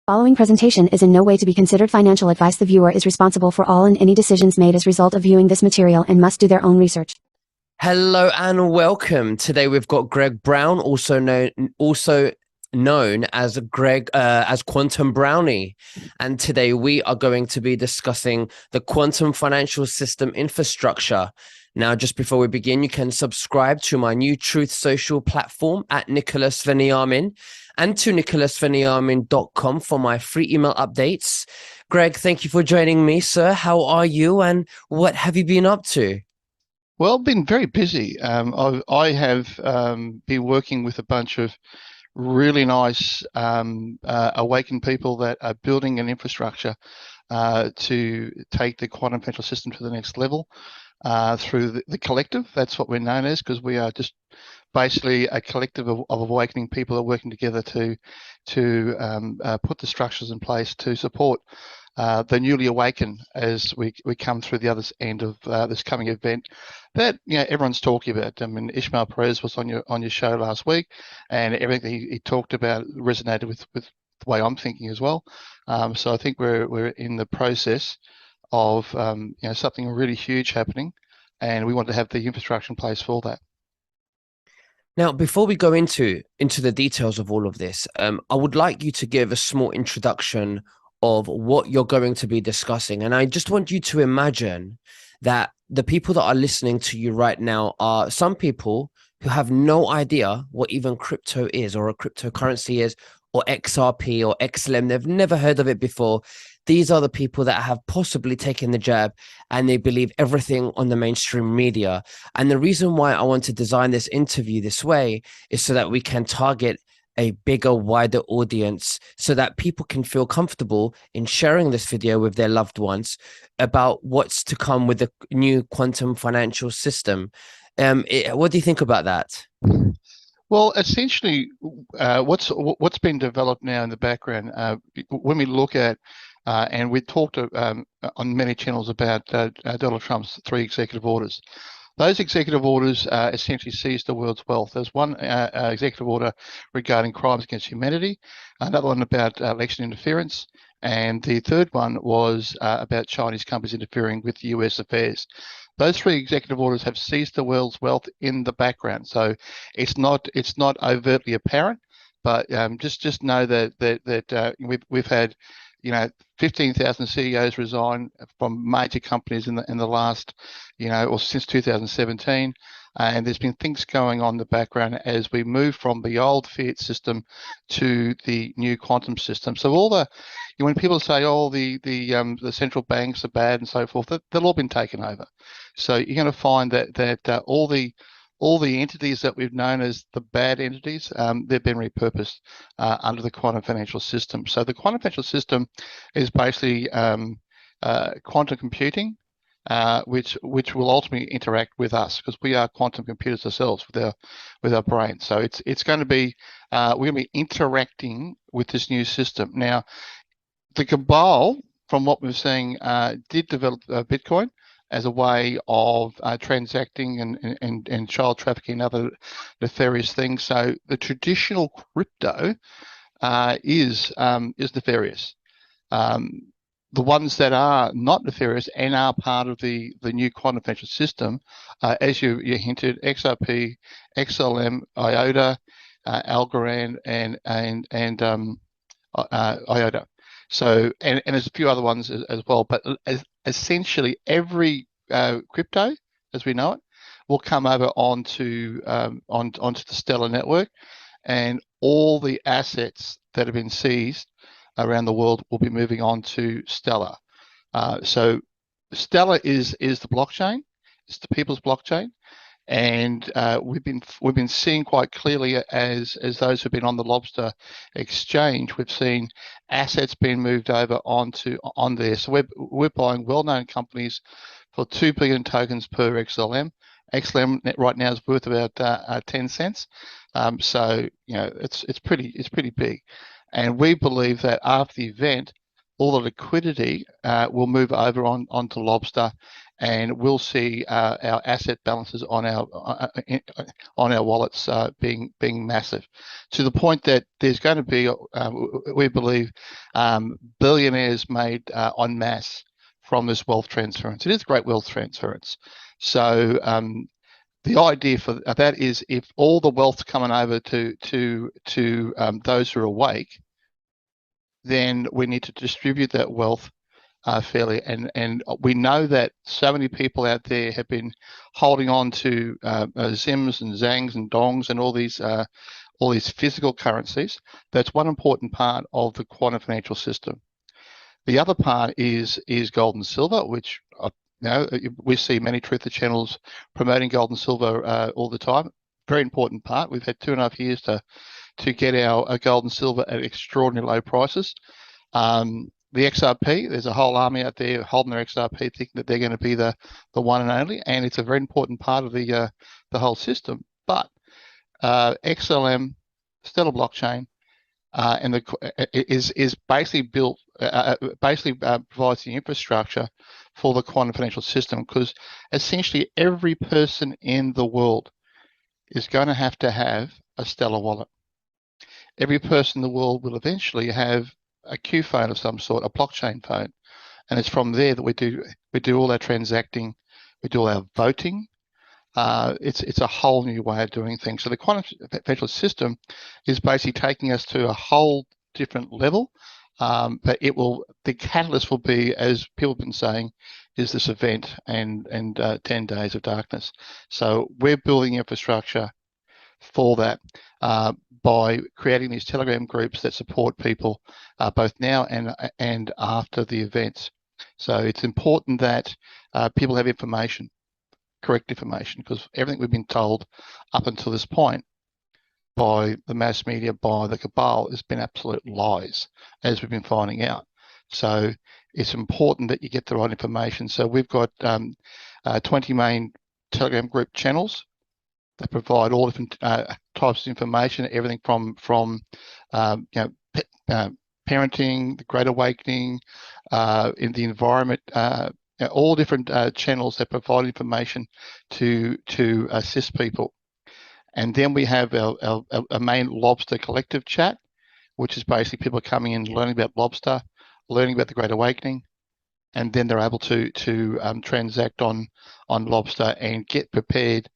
Following presentation is in no way to be considered financial advice. The viewer is responsible for all and any decisions made as a result of viewing this material and must do their own research. Hello and welcome. Today we've got Greg Brown, also known as as Quantum Brownie, and today we are going to be discussing the quantum financial system infrastructure. Now, just before we begin, you can subscribe to my new Truth Social platform at Nicholas Veniamin and to nicholasveniamin.com for my free email updates. Greg, thank you for joining me, sir. How are you and what have you been up to? Well, I've been very busy. I have been working with a bunch of really nice awakened people that are building an infrastructure to take the quantum financial system to the next level through the collective. That's what we're known as, because we are just basically a collective of awakening people that are working together to put the structures in place to support the newly awakened as we come through the other end of this coming event that everyone's talking about. I mean, Ishmael Perez was on your show last week, and everything he talked about resonated with the way I'm thinking as well. So I think we're in the process of something really huge happening, and we want to have the infrastructure in place for that. Now, before we go into the details of all of this, I would like you to give a small introduction of what you're going to be discussing. And I just want you to imagine that the people that are listening to you right now are some people who have no idea what even crypto is, or a cryptocurrency is, or XRP or XLM. They've never heard of it before. These are the people that have possibly taken the jab and they believe everything on the mainstream media. And the reason why I want to design this interview this way is so that we can target a bigger, wider audience, so that people can feel comfortable in sharing this video with their loved ones about what's to come with the new quantum financial system. What do you think about that? Well, essentially, what's been developed now in the background, when we look at, and we talked on many channels about Donald Trump's 3 executive orders. Those executive orders essentially seized the world's wealth. There's one executive order regarding crimes against humanity, another one about election interference, and the third one was about Chinese companies interfering with US affairs. Those 3 executive orders have seized the world's wealth in the background, so it's not overtly apparent, but just know that we've had 15,000 CEOs resign from major companies in the last, or since 2017. And there's been things going on in the background as we move from the old fiat system to the new quantum system. So when people say, the central banks are bad and so forth, they've all been taken over. So you're going to find that all the entities that we've known as the bad entities, they've been repurposed under the quantum financial system. So the quantum financial system is basically quantum computing, which will ultimately interact with us, because we are quantum computers ourselves with our brain. So it's going to be we're going to be interacting with this new system. Now, the cabal, from what we're seeing, did develop Bitcoin as a way of transacting and child trafficking and other nefarious things. So the traditional crypto is nefarious. The ones that are not nefarious and are part of the new quantum financial system, as you hinted, XRP, XLM, IOTA, Algorand, and IOTA. So and there's a few other ones as well, but essentially every crypto as we know it will come over onto the Stellar network, and all the assets that have been seized around the world will be moving on to Stellar. So Stellar is the blockchain. It's the people's blockchain. And we've been seeing quite clearly as those who've been on the Lobster exchange, we've seen assets being moved over on there. So we're buying well-known companies for 2 billion tokens per XLM. XLM right now is worth about 10 cents. So it's pretty big, and we believe that after the event, all the liquidity will move over onto Lobster, and we'll see our asset balances on our wallets being massive, to the point that there's going to be, we believe, billionaires made en masse from this wealth transference. It is great wealth transference. So the idea for that is, if all the wealth's coming over to those who are awake, then we need to distribute that wealth fairly. And we know that so many people out there have been holding on to Zims and Zangs and Dongs and all these physical currencies. That's one important part of the quantum financial system. The other part is gold and silver, which we see many truther channels promoting gold and silver all the time. Very important part. We've had 2.5 years to get our gold and silver at extraordinarily low prices. The XRP, there's a whole army out there holding their XRP, thinking that they're going to be the one and only, and it's a very important part of the whole system. But XLM, Stellar Blockchain, and is basically built, provides the infrastructure for the quantum financial system, because essentially every person in the world is going to have a Stellar wallet. Every person in the world will eventually have a Q phone of some sort, a blockchain phone, and it's from there that we do all our transacting, we do all our voting. It's a whole new way of doing things. So the quantum financial system is basically taking us to a whole different level. But the catalyst will be, as people have been saying, is this event and 10 days of darkness. So we're building infrastructure for that by creating these Telegram groups that support people both now and after the events. So it's important that people have information, correct information, because everything we've been told up until this point by the mass media, by the cabal, has been absolute lies, as we've been finding out. So it's important that you get the right information. So we've got 20 main Telegram group channels that provide all different types of information, everything from parenting, the Great Awakening, in the environment, all different channels that provide information to assist people. And then we have our main Lobster Collective chat, which is basically people coming in, learning about Lobster, learning about the Great Awakening, and then they're able to transact on Lobster and get prepared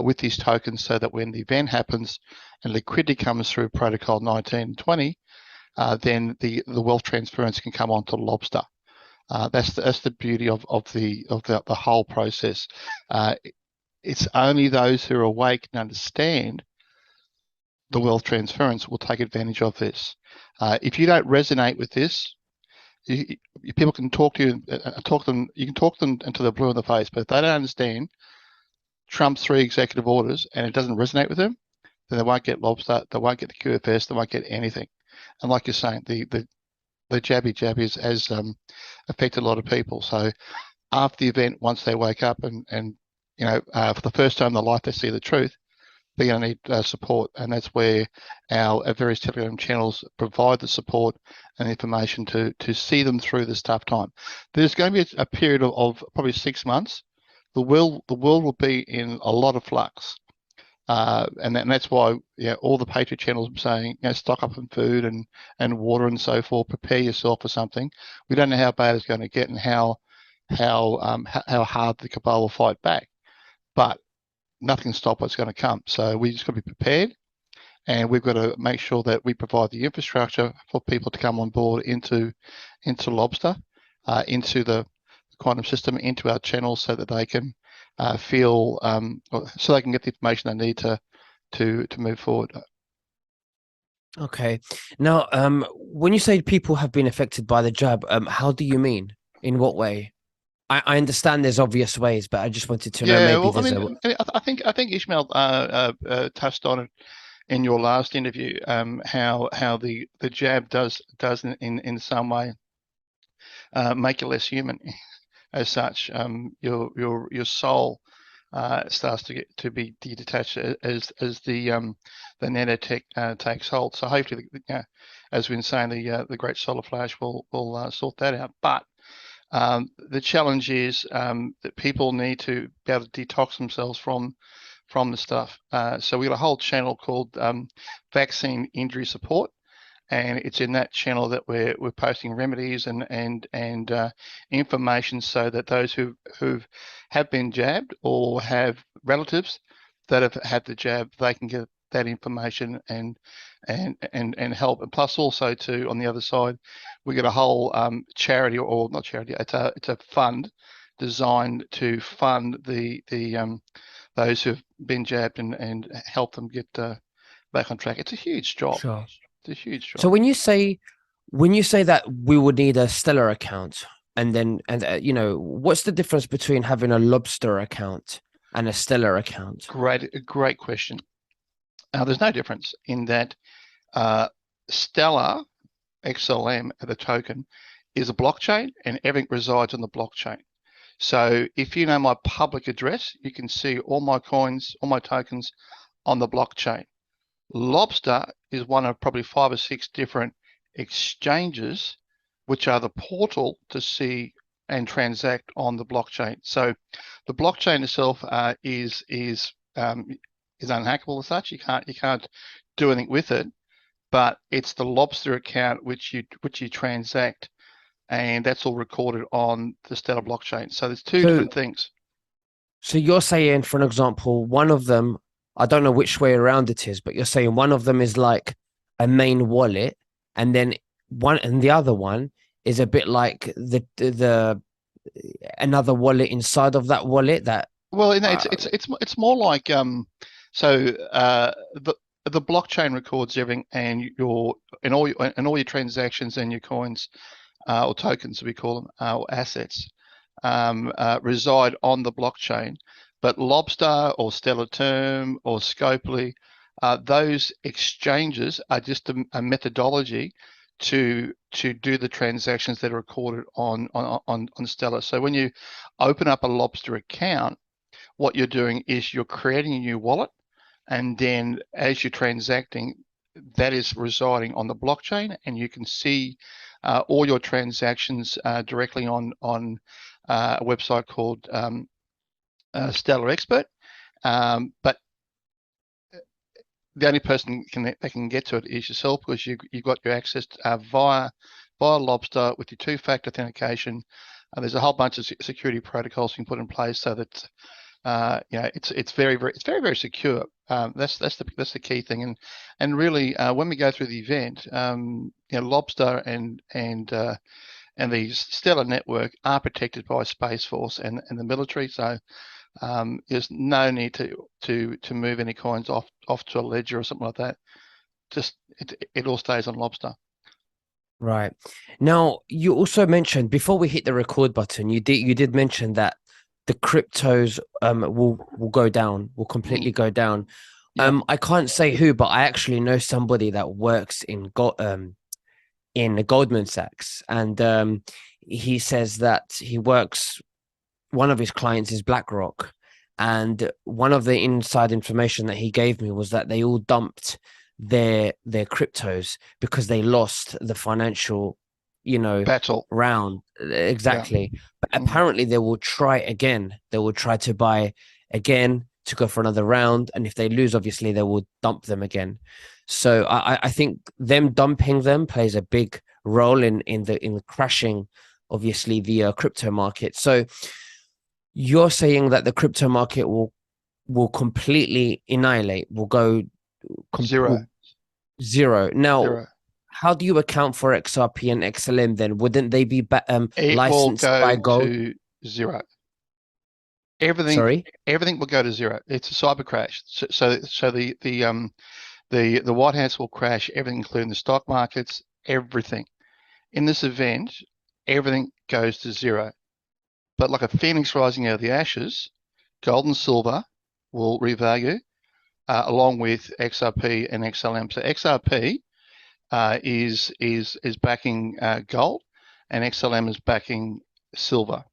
with these tokens, so that when the event happens and liquidity comes through Protocol 19 and 20, then the wealth transference can come onto Lobster. That's the beauty of the whole process. It's only those who are awake and understand the wealth transference will take advantage of this. If you don't resonate with this, people can talk to you, you can talk them until they're blue in the face, but if they don't understand Trump's 3 executive orders and it doesn't resonate with them, then they won't get Lobster, they won't get the QFS, they won't get anything. And like you're saying, the jabby has affected a lot of people. So after the event, once they wake up and for the first time in their life they see the truth, they're going to need support, and that's where our various Telegram channels provide the support and information to see them through this tough time. There's going to be a period of probably 6 months. The world will be in a lot of flux, and that's why all the Patriot channels are saying stock up on food and water and so forth. Prepare yourself for something. We don't know how bad it's going to get and how hard the cabal will fight back, but nothing can stop what's going to come. So we just got to be prepared, and we've got to make sure that we provide the infrastructure for people to come on board into Lobster, into the quantum system, into our channels, so that they can feel, so they can get the information they need to move forward. Okay. Now, when you say people have been affected by the jab, how do you mean? In what way? I understand there's obvious ways, but I just wanted to know. Maybe I think Ishmael touched on it in your last interview. How the jab does in some way make you less human, as such. Your soul starts to be detached as the nanotech takes hold. So hopefully, as we've been saying, the great solar flash will sort that out. But The challenge is that people need to be able to detox themselves from the stuff. So we got a whole channel called Vaccine Injury Support, and it's in that channel that we're posting remedies and information so that those who have been jabbed or have relatives that have had the jab, they can get that information and help. And plus also too, on the other side, we got a whole charity, or not charity, it's a fund designed to fund those who've been jabbed and help them get back on track. It's a huge job. Sure. It's a huge job. So when you say that we would need a Stellar account, and then what's the difference between having a Lobster account and a Stellar account? Great question. There's no difference in that Stellar XLM, the token, is a blockchain, and everything resides on the blockchain. So if you know my public address, you can see all my coins, all my tokens on the blockchain. Lobster is one of probably 5 or 6 different exchanges, which are the portal to see and transact on the blockchain. So the blockchain itself is unhackable as such. You can't do anything with it, but it's the Lobster account which you transact, and that's all recorded on the Stellar blockchain. So there's two different things. So you're saying, for an example, one of them, I don't know which way around it is, but you're saying one of them is like a main wallet, and then the other one is a bit like the another wallet inside of that wallet. That it's more like the blockchain records everything, and all your transactions and your coins or tokens, we call them, or assets, reside on the blockchain. But Lobster or Stellar Term or Scopely, those exchanges are just a methodology to do the transactions that are recorded on Stellar. So when you open up a Lobster account, what you're doing is you're creating a new wallet, and then as you're transacting, that is residing on the blockchain, and you can see all your transactions directly on a website called Stellar Expert. But the only person that can get to it is yourself, because you got your access via Lobster with your 2-factor authentication. There's a whole bunch of security protocols you can put in place so that it's very secure. That's the key thing. And really, when we go through the event, Lobster and the Stellar network are protected by Space Force and the military. So there's no need to move any coins off to a ledger or something like that. Just it all stays on Lobster. Right. Now, you also mentioned, before we hit the record button, you did mention that the cryptos will go down, will completely go down. Yeah. I can't say who, but I actually know somebody that works in Goldman Sachs, and he says that one of his clients is BlackRock, and one of the inside information that he gave me was that they all dumped their cryptos because they lost the financial battle round. Exactly. Yeah. But apparently they will try again. They will try to buy again to go for another round, and if they lose, obviously they will dump them again. So I think them dumping them plays a big role in the crashing, obviously, the crypto market. So you're saying that the crypto market will completely annihilate, will go zero. Now, zero. How do you account for XRP and XLM then? Wouldn't they be licensed by gold? To zero. Everything will go to zero. It's a cyber crash. So the White House will crash everything, including the stock markets, everything. In this event, everything goes to zero. But like a phoenix rising out of the ashes, gold and silver will revalue along with XRP and XLM. So XRP is backing gold, and XLM is backing silver.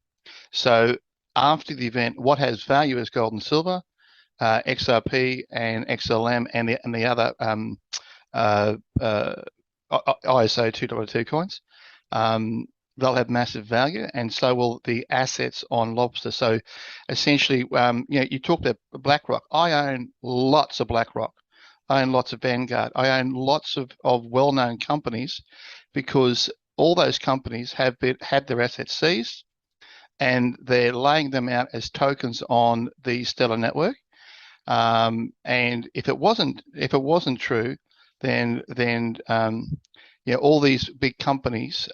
So after the event, what has value is gold and silver, XRP and XLM, and the other ISO 2.2 coins. they'll have massive value, and so will the assets on Lobster. So essentially, you talked about BlackRock. I own lots of BlackRock. I own lots of Vanguard. I own lots of well-known companies, because all those companies had their assets seized, and they're laying them out as tokens on the Stellar network. And if it wasn't true, then all these big companies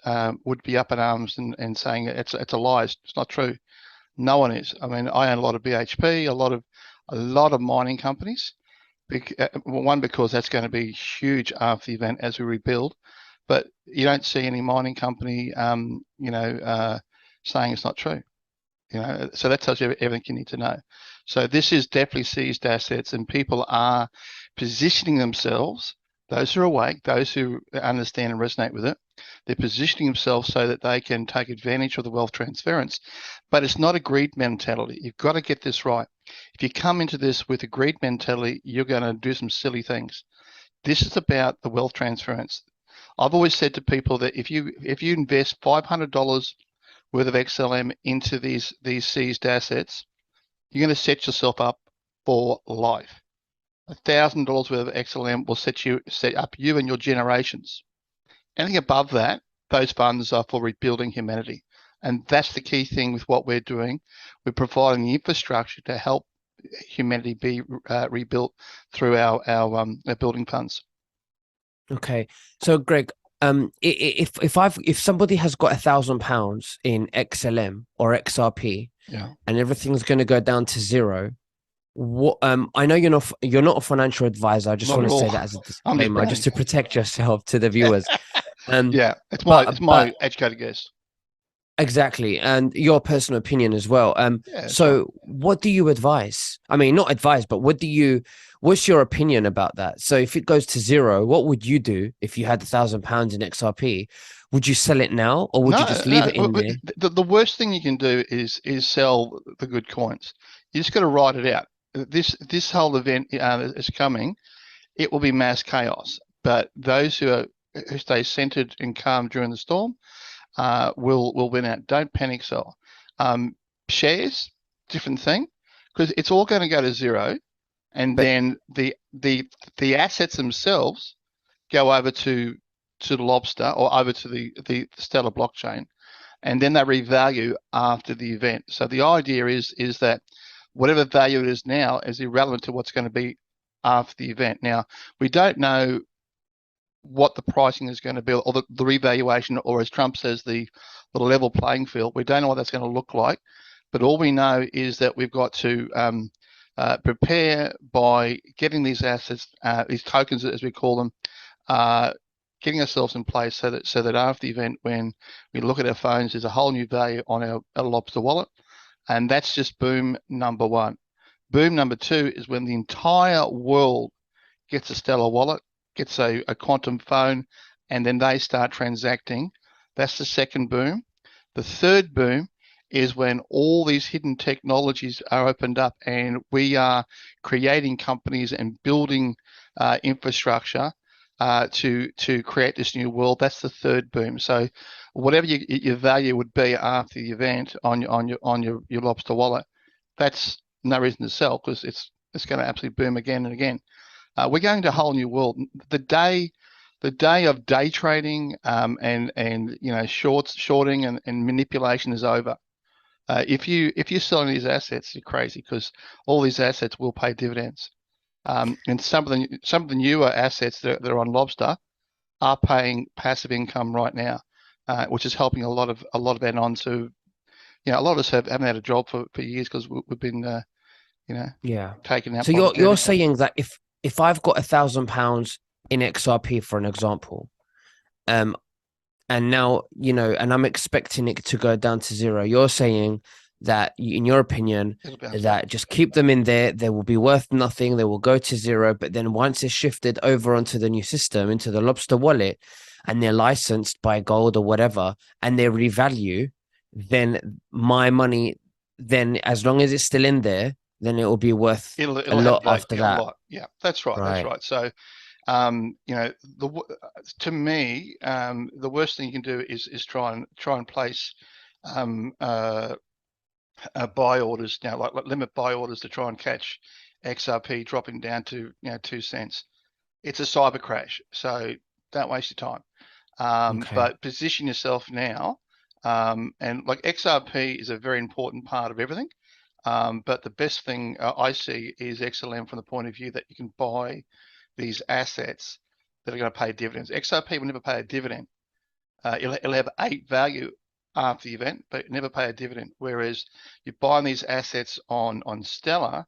would be up in arms and saying it's a lie. It's not true. No one is. I mean, I own a lot of BHP, a lot of mining companies. One, because that's going to be huge after the event as we rebuild, but you don't see any mining company, saying it's not true. So that tells you everything you need to know. So this is definitely seized assets, and people are positioning themselves. Those who are awake, those who understand and resonate with it, they're positioning themselves so that they can take advantage of the wealth transference. But it's not a greed mentality. You've got to get this right. If you come into this with a greed mentality, you're going to do some silly things. This is about the wealth transference. I've always said to people that if you invest $500 worth of XLM into these seized assets, you're going to set yourself up for life. $1,000 worth of XLM will set up you and your generations. Anything above that, those funds are for rebuilding humanity. And that's the key thing with what we're doing. We're providing the infrastructure to help humanity be rebuilt through our building funds. Okay, so Greg, if somebody has got £1,000 in XLM or XRP, yeah, and everything's going to go down to zero, what I know you're not a financial advisor. I just want to say that as a disclaimer, just to protect yourself to the viewers. Yeah, it's my educated guess. Exactly, and your personal opinion as well. So right. What do you advise? I mean, not advise, but what's your opinion about that? So if it goes to zero, what would you do if you had £1,000 in XRP? Would you sell it now, or would you just leave it in there? The worst thing you can do is sell the good coins. You just got to ride it out. This whole event is coming. It will be mass chaos, but those who stay centered and calm during the storm will win out. Don't panic sell. Shares, different thing, because it's all going to go to zero, and then the assets themselves go over to the Lobster or over to the Stellar blockchain, and then they revalue after the event. So the idea is that whatever value it is now is irrelevant to what's going to be after the event. Now, we don't know what the pricing is going to be, or the revaluation, or as Trump says, the level playing field. We don't know what that's going to look like, but all we know is that we've got to prepare by getting these assets, these tokens as we call them, getting ourselves in place so that after the event, when we look at our phones, there's a whole new value on our Lobster wallet. And that's just boom number one. Boom number two is when the entire world gets a Stellar wallet, gets a quantum phone, and then they start transacting. That's the second boom. The third boom is when all these hidden technologies are opened up, and we are creating companies and building infrastructure to create this new world. That's the third boom. So whatever your value would be after the event on your Lobster wallet, that's no reason to sell, because it's going to absolutely boom again and again. We're going to a whole new world. The day of day trading and shorting and manipulation is over. If you're selling these assets, you're crazy, because all these assets will pay dividends. And some of the newer assets that are on Lobster are paying passive income right now, which is helping a lot of anons who, a lot of us haven't had a job for years, because we've been taken out. So you're saying that if I've got £1,000 in XRP, for an example, and now and I'm expecting it to go down to zero, you're saying that, in your opinion, that just keep them in there, they will be worth nothing, they will go to zero, but then once it's shifted over onto the new system, into the Lobster wallet, and they're licensed by gold or whatever, and they revalue, then my money, then as long as it's still in there, then it will be worth a lot after that. Yeah, that's right. That's right. So You know, to me, the worst thing you can do is try and place buy orders now, like limit buy orders to try and catch XRP dropping down to 2 cents. It's a cyber crash, so don't waste your time. Okay. But position yourself now, and like XRP is a very important part of everything. But the best thing I see is XLM from the point of view that you can buy these assets that are going to pay dividends. XRP will never pay a dividend. It'll have a value after the event, but never pay a dividend. Whereas you're buying these assets on Stellar,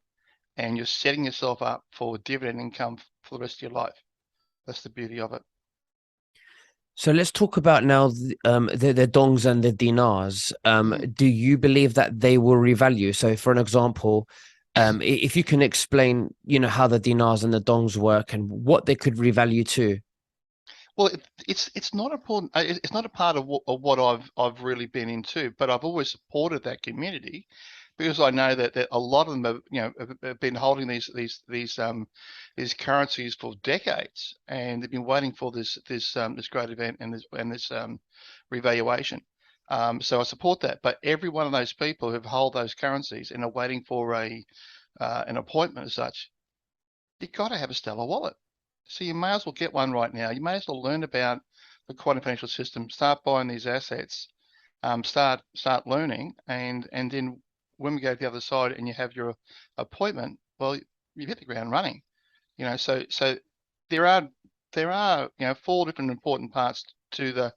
and you're setting yourself up for dividend income for the rest of your life. That's the beauty of it. So let's talk about now the dongs and the dinars. Do you believe that they will revalue? So for an example, if you can explain, how the dinars and the dongs work and what they could revalue to. Well, it's not important. It's not a part of what I've really been into, but I've always supported that community because I know that a lot of them have been holding these currencies for decades, and they've been waiting for this great event and this revaluation. So I support that. But every one of those people who hold those currencies and are waiting for an appointment as such, you've got to have a Stellar wallet. So you may as well get one right now. You may as well learn about the quantum financial system, start buying these assets, start learning, and then when we go to the other side and you have your appointment, well, you hit the ground running. So there are 4 different important parts to the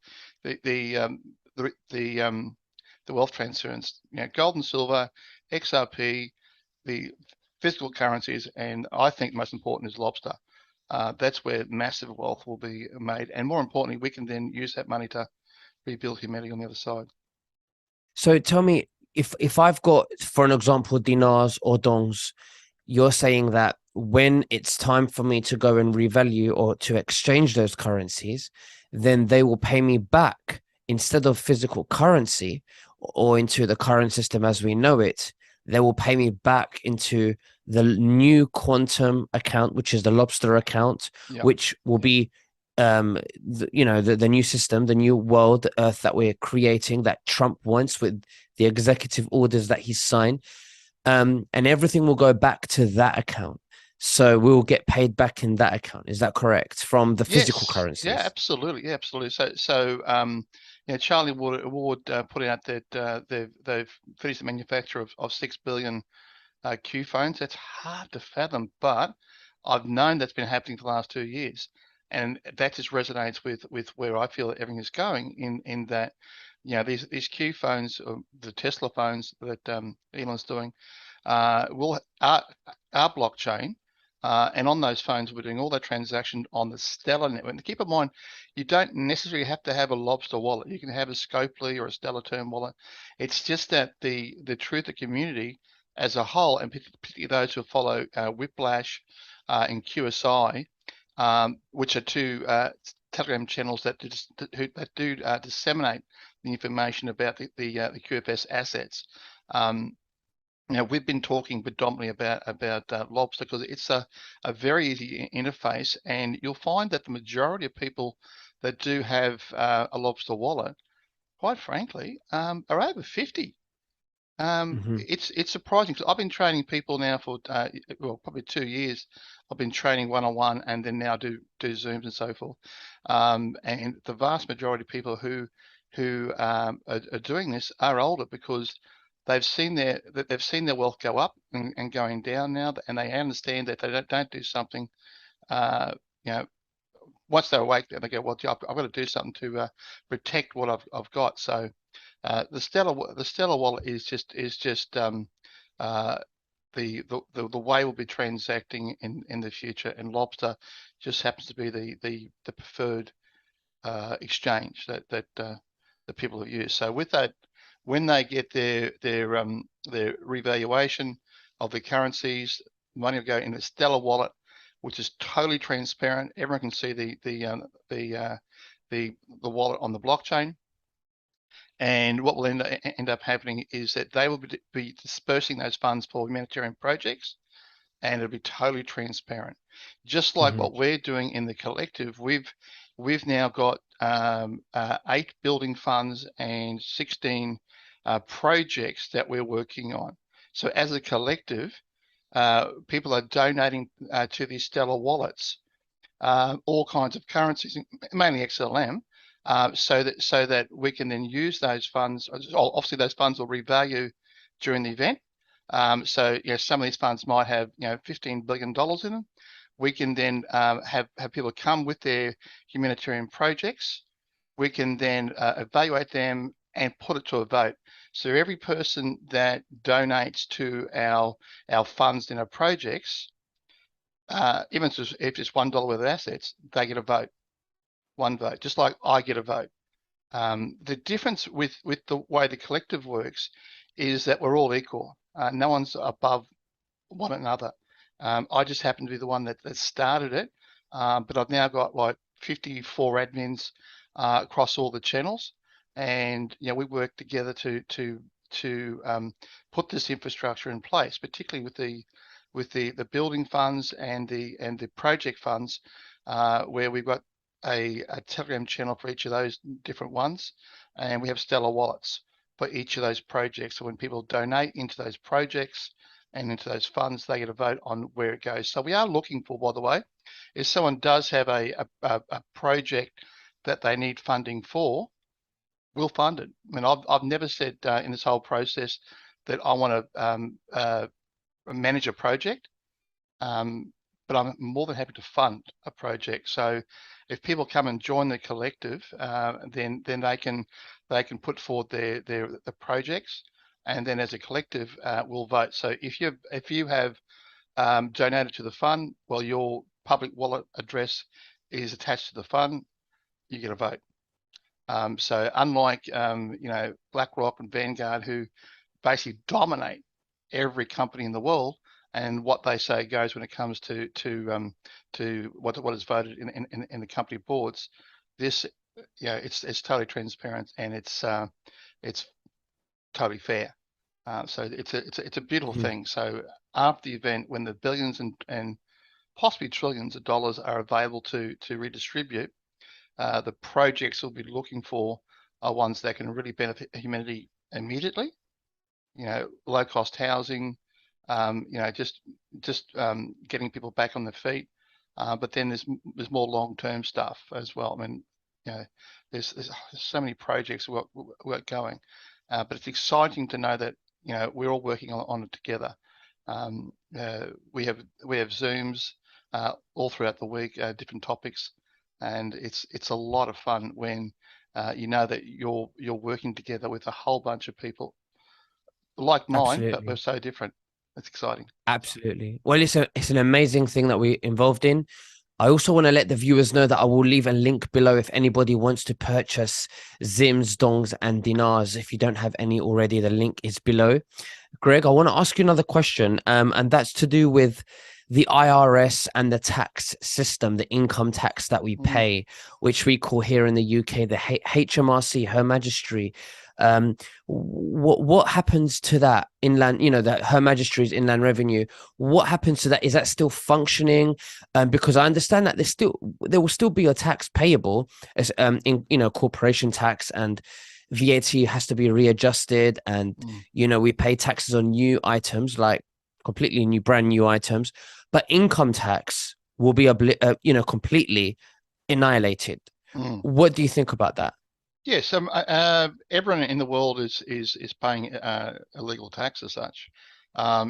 wealth transference. Gold and silver, XRP, the physical currencies, and I think most important is lobster. That's where massive wealth will be made. And more importantly, we can then use that money to rebuild humanity on the other side. So tell me, if I've got, for an example, dinars or dongs, you're saying that when it's time for me to go and revalue or to exchange those currencies, then they will pay me back instead of physical currency or into the current system as we know it. They will pay me back into the new quantum account, which is the lobster account, which will be the new system, the new world, the earth that we're creating, that Trump wants with the executive orders that he's signed, and everything will go back to that account. So we will get paid back in that account. Is that correct? From the physical currencies? Yeah, absolutely. Yeah, absolutely. So Charlie Ward put out that they've finished the manufacture of 6 billion Q phones. That's hard to fathom, but I've known that's been happening for the last 2 years, and that just resonates with where I feel that everything is going. In that, these Q phones, the Tesla phones that Elon's doing, are blockchain. And on those phones, we're doing all that transaction on the Stellar network. And keep in mind, you don't necessarily have to have a Lobster wallet. You can have a Scopely or a Stellar Term wallet. It's just that the truth of community as a whole, and particularly those who follow Whiplash and QSI, which are 2 Telegram channels that do disseminate the information about the QFS assets. We've been talking predominantly about lobster because it's a very easy interface, and you'll find that the majority of people that do have a lobster wallet, quite frankly, are over 50. It's surprising because I've been training people now for probably 2 years. I've been training one-on-one, and then now do Zooms and so forth. And the vast majority of people who are doing this are older because they've seen their wealth go up and going down now, and they understand that they don't do something. Once they're awake, they go, well, I've got to do something to protect what I've got. So the Stellar wallet is just the way we'll be transacting in the future, and Lobster just happens to be the preferred exchange that the people have used. So with that, when they get their revaluation of the currencies, money will go in the Stellar wallet, which is totally transparent. Everyone can see the wallet on the blockchain. And what will end up happening is that they will be dispersing those funds for humanitarian projects, and it'll be totally transparent. Just like Mm-hmm. what we're doing in the collective, we've now got 8 building funds and 16 projects that we're working on. So as a collective, people are donating to these Stellar wallets, all kinds of currencies, mainly XLM, so that we can then use those funds. Obviously, those funds will revalue during the event. So some of these funds might have $15 billion in them. We can then have people come with their humanitarian projects. We can then evaluate them and put it to a vote. So every person that donates to our funds in our projects, even if it's $1 worth of assets, they get a vote, one vote, just like I get a vote. The difference with the way the collective works is that we're all equal. No one's above one another. I just happen to be the one that started it, but I've now got like 54 admins across all the channels, and we work together to put this infrastructure in place, particularly with the building funds and the project funds, where we've got a Telegram channel for each of those different ones, and we have Stellar wallets for each of those projects. So when people donate into those projects and into those funds, they get a vote on where it goes. So we are looking for, by the way, if someone does have a project that they need funding for, we'll fund it. I mean, I've never said in this whole process that I want to manage a project, but I'm more than happy to fund a project. So if people come and join the collective, then they can put forward the projects, and then as a collective we'll vote. So if you have donated to the fund, well, your public wallet address is attached to the fund, you get a vote. So unlike BlackRock and Vanguard, who basically dominate every company in the world, and what they say goes when it comes to what is voted in the company boards, this it's totally transparent, and it's totally fair. So it's a beautiful Mm-hmm. thing. So after the event, when the billions and possibly trillions of dollars are available to redistribute, the projects we'll be looking for are ones that can really benefit humanity immediately. Low cost housing, just getting people back on their feet. But then there's more long-term stuff as well. I mean, there's so many projects we're going, but it's exciting to know that we're all working on it together. We have Zooms all throughout the week, different topics, and it's a lot of fun when you know that you're working together with a whole bunch of people like mine, but we're Absolutely. so different. It's exciting. Absolutely. Well, it's an amazing thing that we're involved in. I also want to let the viewers know that I will leave a link below if anybody wants to purchase Zims, Dongs, and Dinars. If you don't have any already, the link is below. Greg, I want to ask you another question, and that's to do with the IRS and the tax system, the income tax that we pay, which we call here in the UK the HMRC, Her Majesty. What happens to that inland, that Her Majesty's Inland Revenue? What happens to that? Is that still functioning? Because I understand that there will still be a tax payable as in corporation tax, and VAT has to be readjusted, and we pay taxes on new items, like completely new, brand new items, but income tax will be completely annihilated. What do you think about that? Yes, everyone in the world is paying illegal tax as such.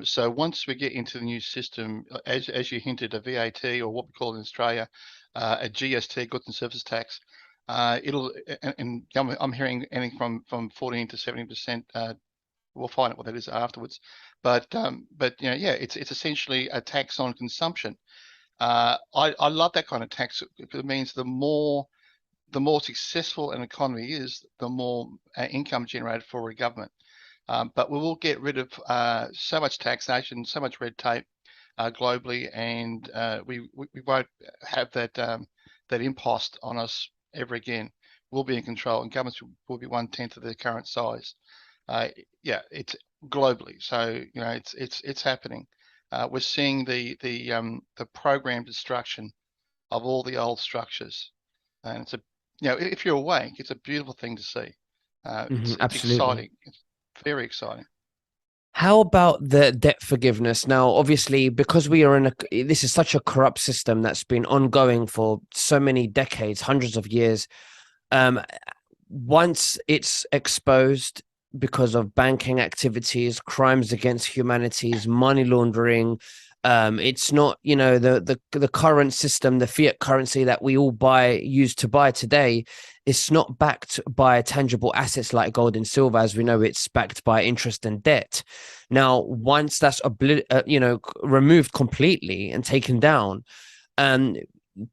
So once we get into the new system, as you hinted, a VAT, or what we call in Australia a GST, goods and services tax, it'll and I'm hearing anything from 14 to 70%. We'll find out what that is afterwards, but it's essentially a tax on consumption. I love that kind of tax, because it means the more successful an economy is, the more income generated for a government. But we will get rid of so much taxation, so much red tape globally, and we won't have that impost on us ever again. We'll be in control, and governments will be 1/10 of their current size. It's globally, so it's happening. we're seeing the programmed destruction of all the old structures, and it's if you're awake, it's a beautiful thing to see. It's Absolutely. exciting. It's very exciting. How about the debt forgiveness? Now, obviously, because we are this is such a corrupt system that's been ongoing for so many decades, hundreds of years. Um, Once it's exposed because of banking activities, crimes against humanities, money laundering, it's not, the current system, the fiat currency that we all use to buy today, it's not backed by tangible assets like gold and silver. As we know, it's backed by interest and debt. Now, once that's removed completely and taken down, um,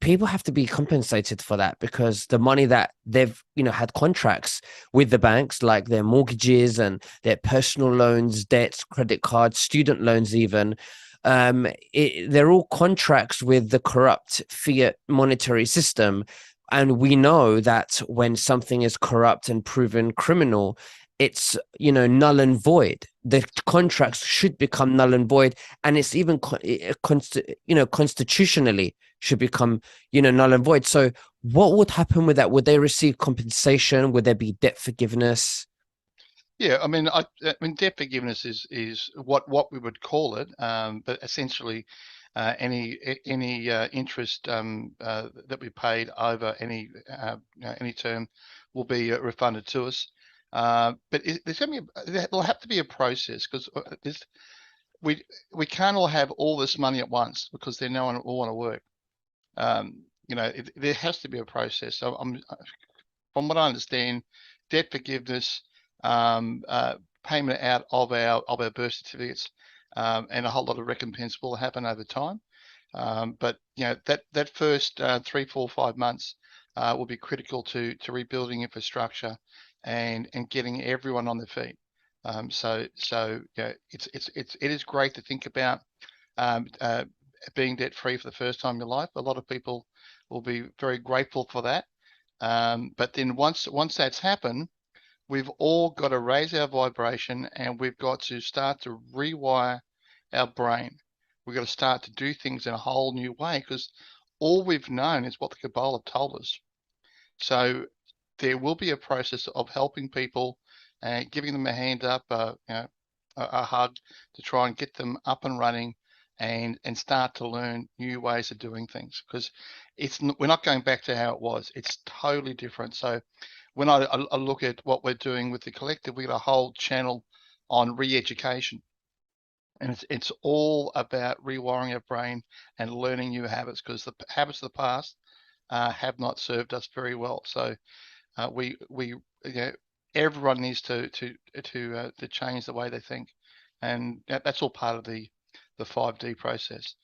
people have to be compensated for that, because the money that they've had contracts with the banks, like their mortgages and their personal loans, debts, credit cards, student loans, even, they're all contracts with the corrupt fiat monetary system. And we know that when something is corrupt and proven criminal, it's null and void. The contracts should become null and void, and it's even constitutionally should become null and void. So what would happen with that? Would they receive compensation? Would there be debt forgiveness? Yeah, I mean, debt forgiveness is what we would call it, but essentially, any interest that we paid over any term will be refunded to us. But there'll have to be a process, because we can't all have all this money at once, because then no one will want to work. There has to be a process. So from what I understand, debt forgiveness, payment out of our birth certificates, and a whole lot of recompense will happen over time. But that first 3, 4, 5 months will be critical to rebuilding infrastructure and getting everyone on their feet. It is great to think about being debt free for the first time in your life. A lot of people will be very grateful for that. But then once that's happened, we've all got to raise our vibration, and we've got to start to rewire our brain. We've got to start to do things in a whole new way, because all we've known is what the Cabal have told us. So there will be a process of helping people and giving them a hand up, a hug, to try and get them up and running and start to learn new ways of doing things, because we're not going back to how it was. It's totally different. So when I look at what we're doing with the collective, we got a whole channel on re-education, and it's all about rewiring our brain and learning new habits, because the habits of the past have not served us very well. So everyone needs to change the way they think, and that's all part of the 5D process.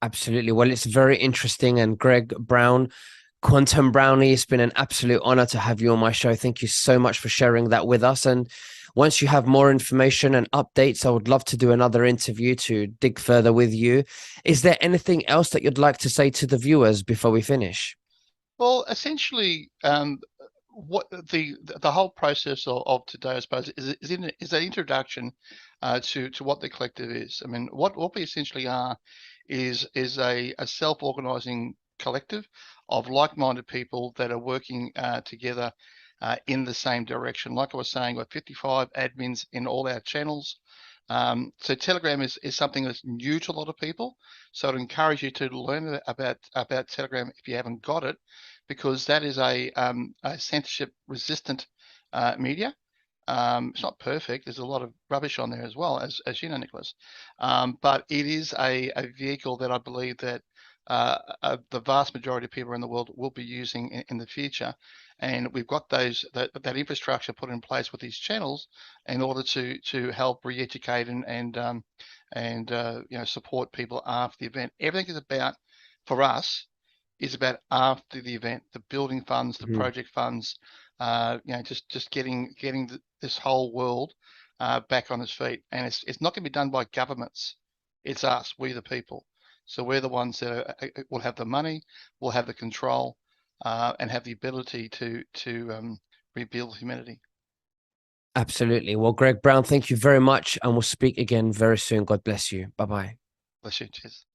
Absolutely. Well, it's very interesting. And Greg Brown, Quantum Brownie, it's been an absolute honor to have you on my show. Thank you so much for sharing that with us. And once you have more information and updates, I would love to do another interview to dig further with you. Is there anything else that you'd like to say to the viewers before we finish? Well, essentially, what the whole process of today, I suppose, is an introduction to what the collective is. I mean, what we essentially are is a self-organizing collective of like-minded people that are working together in the same direction. Like I was saying, we're 55 admins in all our channels. So Telegram is something that's new to a lot of people. So I'd encourage you to learn about Telegram if you haven't got it, because that is a censorship resistant media. It's not perfect. There's a lot of rubbish on there as well, as you know, Nicholas. But it is a vehicle that I believe that the vast majority of people in the world will be using in the future. And we've got that infrastructure put in place with these channels in order to help re-educate and support people after the event. Everything is about, for us, is about after the event, the building funds, the project funds, just getting this whole world back on its feet. And it's not going to be done by governments. It's us, we the people. So we're the ones that will have the money, will have the control, and have the ability to rebuild humanity. Absolutely. Well, Greg Brown, thank you very much. And we'll speak again very soon. God bless you. Bye-bye. Bless you. Cheers.